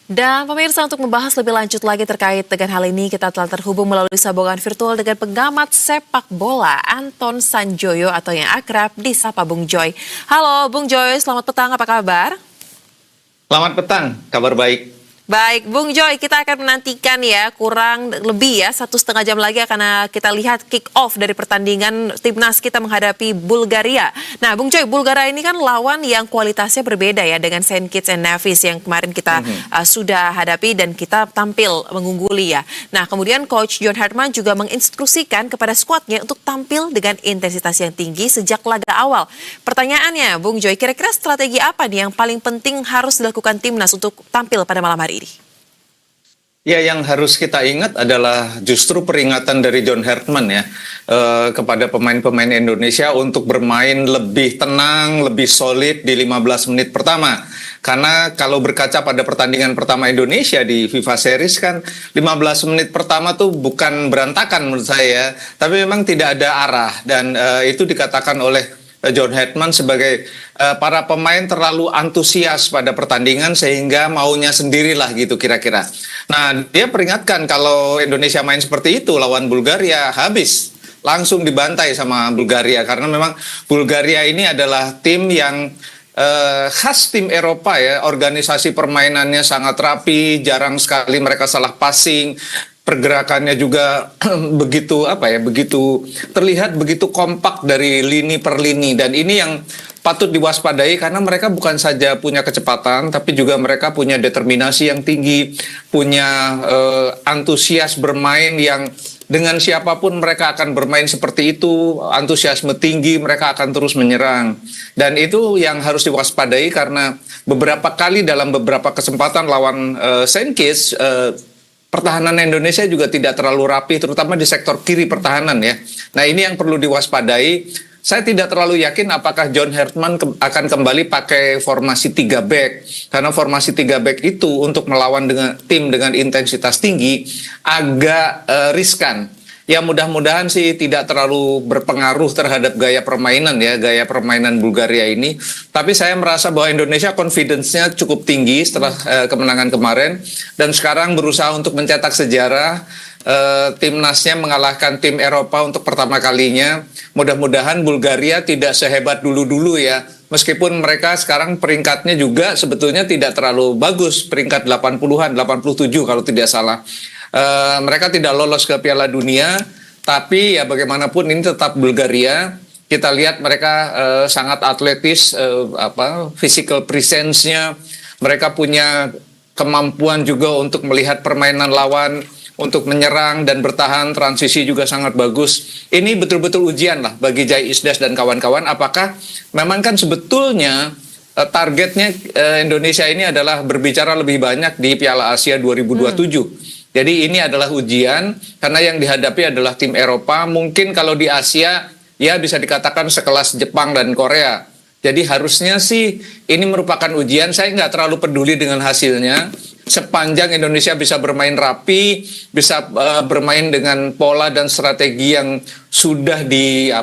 Dan pemirsa, untuk membahas lebih lanjut lagi terkait dengan hal ini, kita telah terhubung melalui sambungan virtual dengan pengamat sepak bola Anton Sanjoyo atau yang akrab disapa Bung Joy. Halo Bung Joy, selamat petang, apa kabar? Selamat petang, kabar baik. Baik, Bung Joy, kita akan menantikan ya kurang lebih ya 1,5 jam lagi akan kita lihat kick off dari pertandingan timnas kita menghadapi Bulgaria. Nah, Bung Joy, Bulgaria ini kan lawan yang kualitasnya berbeda ya dengan Saint Kitts and Nevis yang kemarin kita sudah hadapi dan kita tampil mengungguli ya. Nah, kemudian Coach John Hartman juga menginstruksikan kepada skuadnya untuk tampil dengan intensitas yang tinggi sejak laga awal. Pertanyaannya, Bung Joy, kira-kira strategi apa nih yang paling penting harus dilakukan timnas untuk tampil pada malam hari ini? Ya, yang harus kita ingat adalah justru peringatan dari John Hartman ya kepada pemain-pemain Indonesia untuk bermain lebih tenang, lebih solid di 15 menit pertama. Karena kalau berkaca pada pertandingan pertama Indonesia di FIFA Series kan 15 menit pertama tuh bukan berantakan menurut saya, tapi memang tidak ada arah dan itu dikatakan oleh John Hartman sebagai para pemain terlalu antusias pada pertandingan sehingga maunya sendirilah gitu kira-kira. Nah, dia peringatkan kalau Indonesia main seperti itu lawan Bulgaria habis. Langsung dibantai sama Bulgaria karena memang Bulgaria ini adalah tim yang khas tim Eropa ya, organisasi permainannya sangat rapi, jarang sekali mereka salah passing. Pergerakannya juga begitu terlihat begitu kompak dari lini per lini dan ini yang patut diwaspadai karena mereka bukan saja punya kecepatan tapi juga mereka punya determinasi yang tinggi, punya antusias bermain yang dengan siapapun mereka akan bermain seperti itu, antusiasme tinggi, mereka akan terus menyerang. Dan itu yang harus diwaspadai karena beberapa kali dalam beberapa kesempatan lawan Saint Kitts, pertahanan Indonesia juga tidak terlalu rapi, terutama di sektor kiri pertahanan ya. Nah, ini yang perlu diwaspadai. Saya tidak terlalu yakin apakah John Hartman akan kembali pakai formasi 3 back. Karena formasi 3 back itu untuk melawan dengan tim dengan intensitas tinggi agak riskan. Ya mudah-mudahan sih tidak terlalu berpengaruh terhadap gaya permainan ya, gaya permainan Bulgaria ini. Tapi saya merasa bahwa Indonesia confidence-nya cukup tinggi setelah kemenangan kemarin. Dan sekarang berusaha untuk mencetak sejarah, timnasnya mengalahkan tim Eropa untuk pertama kalinya. Mudah-mudahan Bulgaria tidak sehebat dulu-dulu ya. Meskipun mereka sekarang peringkatnya juga sebetulnya tidak terlalu bagus, peringkat 80-an, 87 kalau tidak salah. Mereka tidak lolos ke Piala Dunia, tapi ya bagaimanapun ini tetap Bulgaria. Kita lihat mereka sangat atletis, physical presence-nya. Mereka punya kemampuan juga untuk melihat permainan lawan, untuk menyerang dan bertahan, transisi juga sangat bagus. Ini betul-betul ujian lah bagi Jai Isdas dan kawan-kawan. Apakah memang kan sebetulnya targetnya Indonesia ini adalah berbicara lebih banyak di Piala Asia 2027. Jadi ini adalah ujian karena yang dihadapi adalah tim Eropa. Mungkin kalau di Asia ya bisa dikatakan sekelas Jepang dan Korea. Jadi harusnya sih ini merupakan ujian. Saya nggak terlalu peduli dengan hasilnya. Sepanjang Indonesia bisa bermain rapi, bisa bermain dengan pola dan strategi yang sudah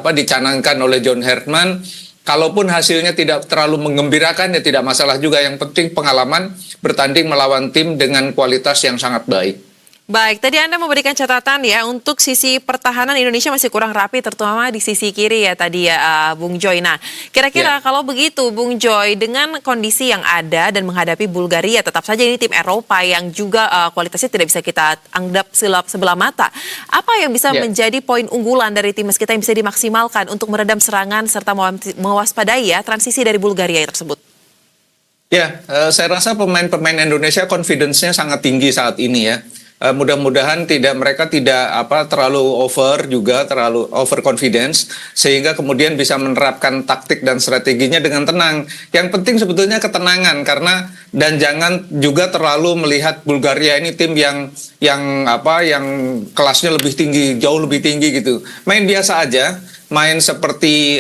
dicanangkan oleh John Hartman. Kalaupun hasilnya tidak terlalu menggembirakan ya tidak masalah juga. Yang penting pengalaman bertanding melawan tim dengan kualitas yang sangat baik. Baik, tadi Anda memberikan catatan ya untuk sisi pertahanan Indonesia masih kurang rapi terutama di sisi kiri ya tadi ya Bung Joy. Nah, kira-kira kalau begitu Bung Joy dengan kondisi yang ada dan menghadapi Bulgaria tetap saja ini tim Eropa yang juga kualitasnya tidak bisa kita anggap sebelah mata. Apa yang bisa menjadi poin unggulan dari timnas kita yang bisa dimaksimalkan untuk meredam serangan serta mewaspadai ya transisi dari Bulgaria tersebut? Ya, saya rasa pemain-pemain Indonesia confidence-nya sangat tinggi saat ini ya. Mudah-mudahan mereka tidak terlalu terlalu over confidence sehingga kemudian bisa menerapkan taktik dan strateginya dengan tenang. Yang penting sebetulnya ketenangan dan jangan juga terlalu melihat Bulgaria ini tim yang kelasnya lebih tinggi, jauh lebih tinggi gitu. Main biasa aja. Main seperti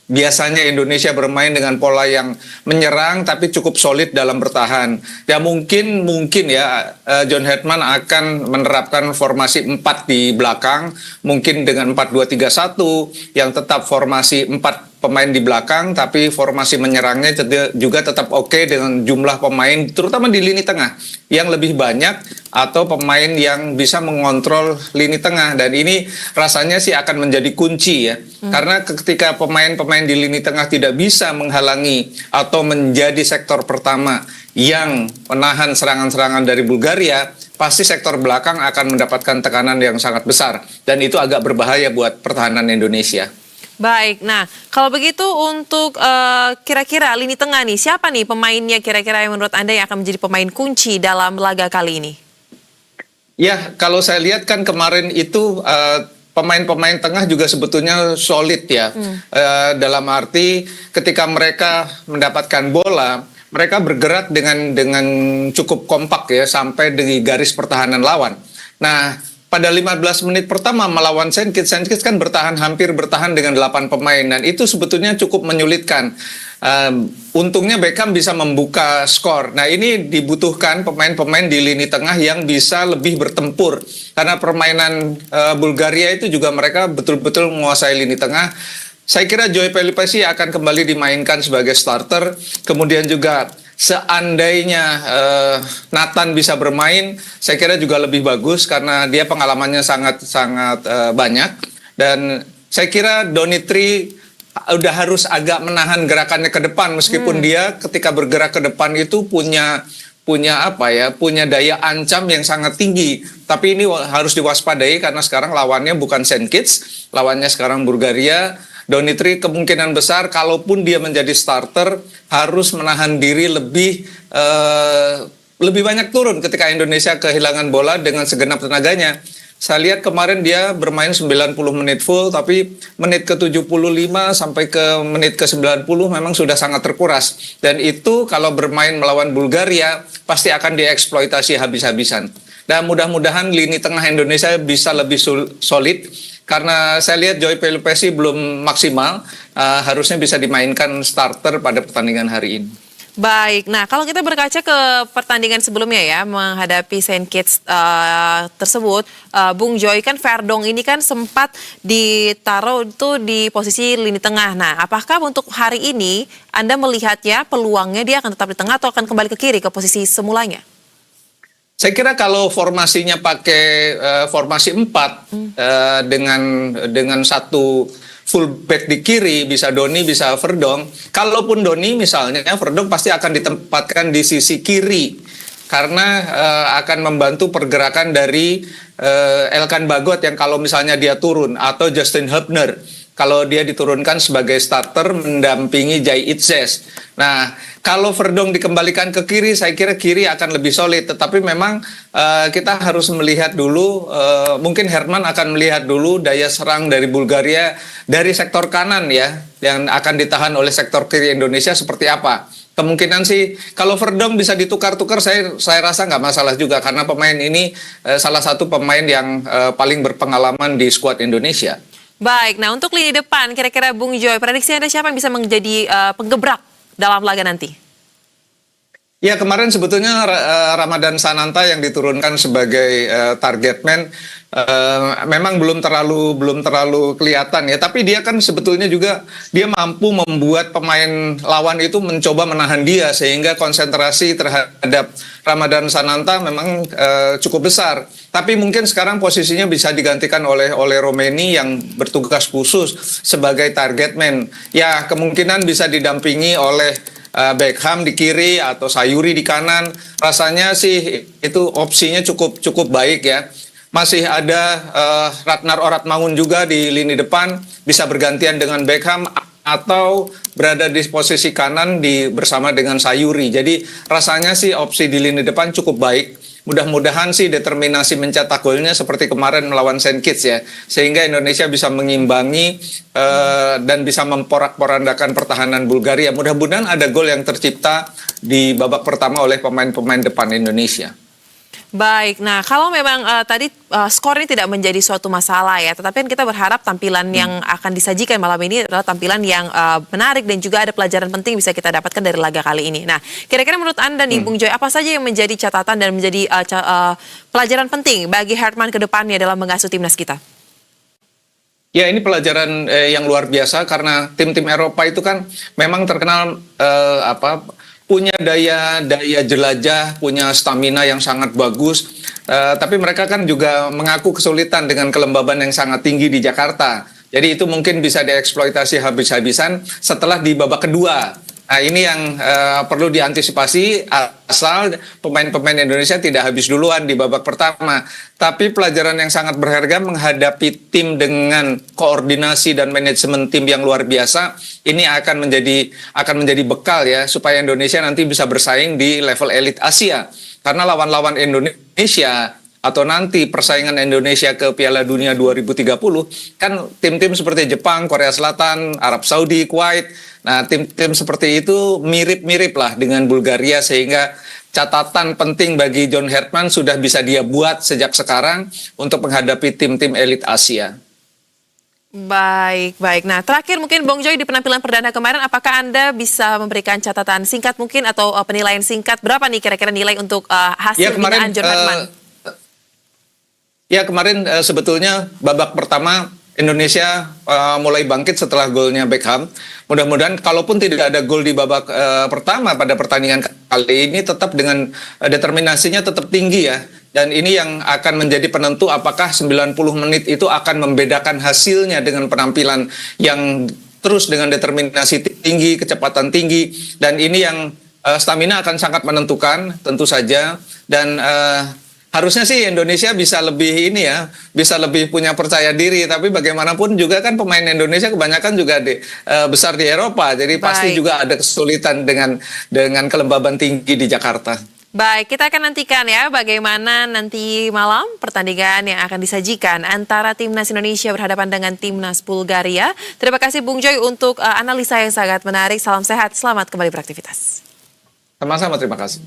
biasanya Indonesia bermain dengan pola yang menyerang tapi cukup solid dalam bertahan. Ya mungkin ya John Hartman akan menerapkan formasi 4 di belakang, mungkin dengan 4-2-3-1 yang tetap formasi 4 pemain di belakang, tapi formasi menyerangnya juga tetap oke dengan jumlah pemain, terutama di lini tengah yang lebih banyak atau pemain yang bisa mengontrol lini tengah. Dan ini rasanya sih akan menjadi kunci ya, karena ketika pemain-pemain di lini tengah tidak bisa menghalangi atau menjadi sektor pertama yang menahan serangan-serangan dari Bulgaria, pasti sektor belakang akan mendapatkan tekanan yang sangat besar. Dan itu agak berbahaya buat pertahanan Indonesia. Baik, nah kalau begitu untuk kira-kira lini tengah nih, siapa nih pemainnya kira-kira yang menurut Anda yang akan menjadi pemain kunci dalam laga kali ini? Ya, kalau saya lihat kan kemarin itu pemain-pemain tengah juga sebetulnya solid ya. Dalam arti ketika mereka mendapatkan bola, mereka bergerak dengan cukup kompak ya sampai di garis pertahanan lawan. Nah, pada 15 menit pertama melawan Saint Kitts kan hampir bertahan dengan 8 pemain, dan itu sebetulnya cukup menyulitkan. Untungnya Beckham bisa membuka skor. Nah, ini dibutuhkan pemain-pemain di lini tengah yang bisa lebih bertempur, karena permainan Bulgaria itu juga mereka betul-betul menguasai lini tengah. Saya kira Joy Pelupessy akan kembali dimainkan sebagai starter. Kemudian juga seandainya Nathan bisa bermain, saya kira juga lebih bagus karena dia pengalamannya sangat banyak. Dan saya kira Donitri udah harus agak menahan gerakannya ke depan, meskipun dia ketika bergerak ke depan itu punya daya ancam yang sangat tinggi. Tapi ini harus diwaspadai karena sekarang lawannya bukan Saint Kitts, lawannya sekarang Bulgaria. Donitri kemungkinan besar kalaupun dia menjadi starter harus menahan diri lebih banyak turun ketika Indonesia kehilangan bola dengan segenap tenaganya. Saya lihat kemarin dia bermain 90 menit full, tapi menit ke 75 sampai ke menit ke 90 memang sudah sangat terkuras. Dan itu kalau bermain melawan Bulgaria pasti akan dieksploitasi habis-habisan. Dan mudah-mudahan lini tengah Indonesia bisa lebih solid, karena saya lihat Joy Pelupessy belum maksimal, harusnya bisa dimainkan starter pada pertandingan hari ini. Baik, nah kalau kita berkaca ke pertandingan sebelumnya ya, menghadapi Saint Kitts tersebut, Bung Joy, kan Verdong ini kan sempat ditaruh itu di posisi lini tengah. Nah, apakah untuk hari ini Anda melihatnya peluangnya dia akan tetap di tengah atau akan kembali ke kiri ke posisi semulanya? Saya kira kalau formasinya pakai formasi 4 dengan satu fullback di kiri, bisa Doni, bisa Verdong. Kalaupun Doni misalnya, Verdong pasti akan ditempatkan di sisi kiri karena akan membantu pergerakan dari Elkan Bagot yang kalau misalnya dia turun, atau Justin Hubner kalau dia diturunkan sebagai starter mendampingi Jai Itzes. Nah, kalau Verdong dikembalikan ke kiri, saya kira kiri akan lebih solid. Tetapi memang kita harus melihat dulu, mungkin Herman akan melihat dulu daya serang dari Bulgaria dari sektor kanan ya, yang akan ditahan oleh sektor kiri Indonesia seperti apa. Kemungkinan sih kalau Verdong bisa ditukar-tukar, saya rasa nggak masalah juga, karena pemain ini salah satu pemain yang paling berpengalaman di skuad Indonesia. Baik, nah untuk lini depan, kira-kira Bung Joy, prediksi Anda siapa yang bisa menjadi penggebrak dalam laga nanti? Ya, kemarin sebetulnya Ramadan Sananta yang diturunkan sebagai target man memang belum terlalu kelihatan ya, tapi dia kan sebetulnya juga dia mampu membuat pemain lawan itu mencoba menahan dia, sehingga konsentrasi terhadap Ramadan Sananta memang cukup besar. Tapi mungkin sekarang posisinya bisa digantikan oleh Romeni yang bertugas khusus sebagai target man. Ya, kemungkinan bisa didampingi oleh Beckham di kiri atau Sayuri di kanan. Rasanya sih itu opsinya cukup baik ya. Masih ada Ratnar Oratmangun juga di lini depan, bisa bergantian dengan Beckham atau berada di posisi kanan bersama dengan Sayuri. Jadi rasanya sih opsi di lini depan cukup baik. Mudah-mudahan sih determinasi mencetak golnya seperti kemarin melawan Saint Kitts ya, sehingga Indonesia bisa mengimbangi dan bisa memporak-porandakan pertahanan Bulgaria. Mudah-mudahan ada gol yang tercipta di babak pertama oleh pemain-pemain depan Indonesia. Baik, nah kalau memang tadi skor ini tidak menjadi suatu masalah ya, tetapi kan kita berharap tampilan yang akan disajikan malam ini adalah tampilan yang menarik dan juga ada pelajaran penting bisa kita dapatkan dari laga kali ini. Nah, kira-kira menurut Anda nih, Bung Joy, apa saja yang menjadi catatan dan menjadi pelajaran penting bagi Herman ke depannya dalam mengasuh timnas kita? Ya, ini pelajaran yang luar biasa karena tim-tim Eropa itu kan memang terkenal punya daya jelajah, punya stamina yang sangat bagus. Tapi mereka kan juga mengaku kesulitan dengan kelembaban yang sangat tinggi di Jakarta. Jadi itu mungkin bisa dieksploitasi habis-habisan setelah di babak kedua. Nah, ini yang perlu diantisipasi asal pemain-pemain Indonesia tidak habis duluan di babak pertama. Tapi pelajaran yang sangat berharga menghadapi tim dengan koordinasi dan manajemen tim yang luar biasa, ini akan menjadi bekal ya supaya Indonesia nanti bisa bersaing di level elit Asia. Karena lawan-lawan Indonesia atau nanti persaingan Indonesia ke Piala Dunia 2030 kan tim-tim seperti Jepang, Korea Selatan, Arab Saudi, Kuwait. Nah, tim-tim seperti itu mirip-mirip lah dengan Bulgaria sehingga catatan penting bagi John Herdman sudah bisa dia buat sejak sekarang untuk menghadapi tim-tim elit Asia. Baik, baik. Nah, terakhir mungkin Bung Joy di penampilan perdana kemarin, apakah Anda bisa memberikan catatan singkat mungkin atau penilaian singkat? Berapa nih kira-kira nilai untuk hasil binaan John Herdman? Ya, kemarin sebetulnya babak pertama Indonesia mulai bangkit setelah golnya Beckham. Mudah-mudahan kalaupun tidak ada gol di babak pertama pada pertandingan kali ini tetap dengan determinasinya tetap tinggi ya. Dan ini yang akan menjadi penentu apakah 90 menit itu akan membedakan hasilnya dengan penampilan yang terus dengan determinasi tinggi, kecepatan tinggi. Dan ini yang stamina akan sangat menentukan tentu saja. Dan harusnya sih Indonesia bisa lebih bisa lebih punya percaya diri. Tapi bagaimanapun juga kan pemain Indonesia kebanyakan juga besar di Eropa. Jadi pasti juga ada kesulitan dengan kelembaban tinggi di Jakarta. Baik, kita akan nantikan ya bagaimana nanti malam pertandingan yang akan disajikan antara Timnas Indonesia berhadapan dengan Timnas Bulgaria. Terima kasih Bung Joy untuk analisa yang sangat menarik. Salam sehat, selamat kembali beraktivitas. Sama-sama, terima kasih.